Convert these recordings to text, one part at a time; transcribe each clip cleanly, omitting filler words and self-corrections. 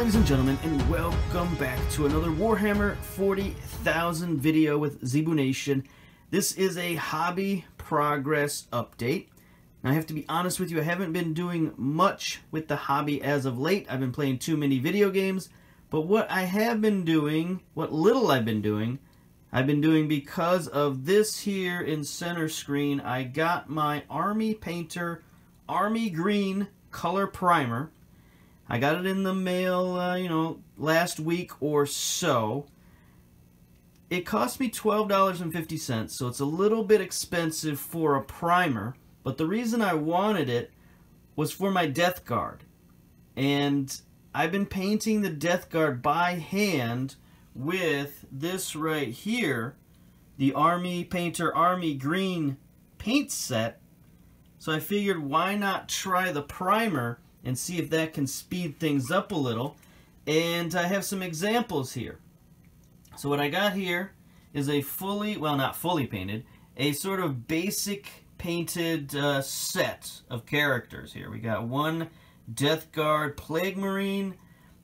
ladies and gentlemen, and welcome back to another Warhammer 40,000 video with Zebu Nation. This is a hobby progress update. Now, I have to be honest with you, I haven't been doing much with the hobby as of late. I've been playing too many video games, but what I have been doing, what little I've been doing because of this here in center screen. I got my Army Painter Army Green color primer. I got it in the mail, last week or so. It cost me $12.50, so it's a little bit expensive for a primer. But the reason I wanted it was for my Death Guard. And I've been painting the Death Guard by hand with this right here, the Army Painter Army Green paint set. So I figured, why not try the primer and see if that can speed things up a little. And I have some examples here. So what I got here is a not fully painted, a sort of basic painted set of characters here. We got one Death Guard Plague Marine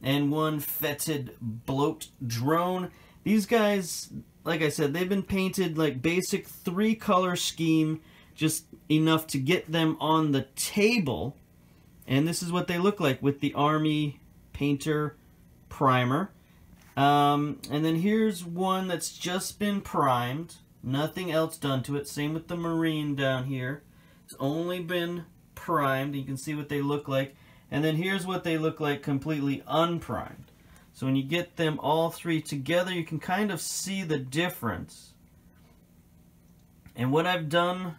and one Fetid Bloat Drone. These guys, like I said, they've been painted like basic 3-color scheme, just enough to get them on the table. And this is what they look like with the Army Painter primer. And then here's one that's just been primed. Nothing else done to it. Same with the Marine down here. It's only been primed. You can see what they look like. And then here's what they look like completely unprimed. So when you get them all three together, you can kind of see the difference. And what I've done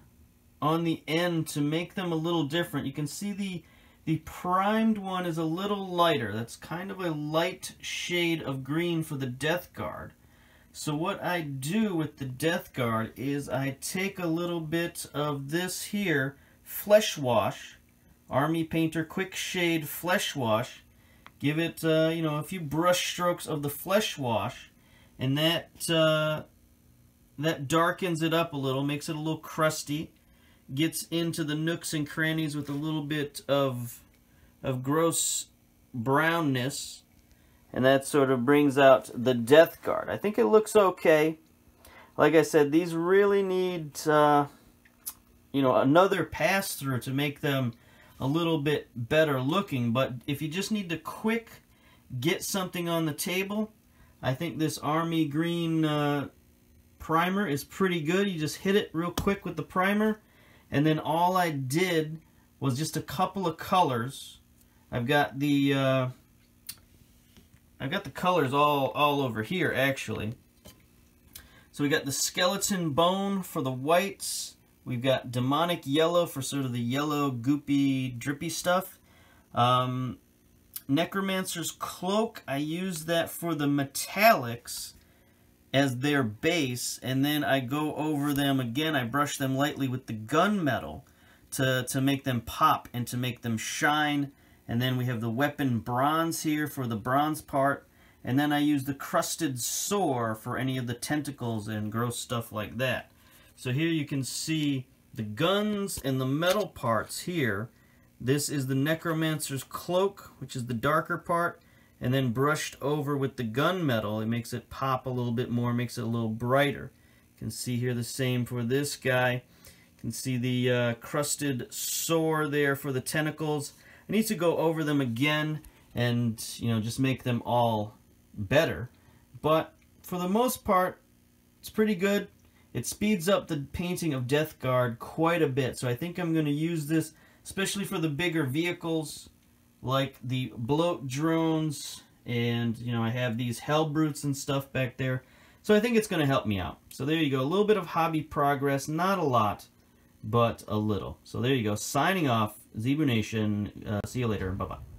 on the end to make them a little different, you can see the primed one is a little lighter. That's kind of a light shade of green for the Death Guard. So what I do with the Death Guard is I take a little bit of this here, Flesh Wash, Army Painter Quick Shade Flesh Wash, give it, a few brush strokes of the Flesh Wash, and that darkens it up a little, makes it a little crusty, gets into the nooks and crannies with a little bit of gross brownness, and that sort of brings out the Death Guard. I think it looks okay. Like I said, these really need another pass through to make them a little bit better looking. But if you just need to quick get something on the table, I think this Army Green primer is pretty good. You just hit it real quick with the primer. And then all I did was just a couple of colors. I've got the colors all over here, actually. So we got the Skeleton Bone for the whites. We've got Demonic Yellow for sort of the yellow, goopy, drippy stuff. Necromancer's Cloak, I use that for the metallics as their base, and then I go over them again. I brush them lightly with the gunmetal to make them pop and to make them shine. And then we have the weapon bronze here for the bronze part, and then I use the crusted sore for any of the tentacles and gross stuff like that. So here you can see the guns and the metal parts here. This is the Necromancer's Cloak, which is the darker part, and then brushed over with the gunmetal, it makes it pop a little bit more, makes it a little brighter. You can see here the same for this guy. You can see the crusted sore there for the tentacles. I need to go over them again and, just make them all better. But for the most part, it's pretty good. It speeds up the painting of Death Guard quite a bit. So I think I'm going to use this, especially for the bigger vehicles, like the bloat drones, and I have these hell brutes and stuff back there. So I think it's going to help me out. So there you go, a little bit of hobby progress, not a lot, but a little. So there you go, signing off, Zebu Nation. See you later, bye-bye.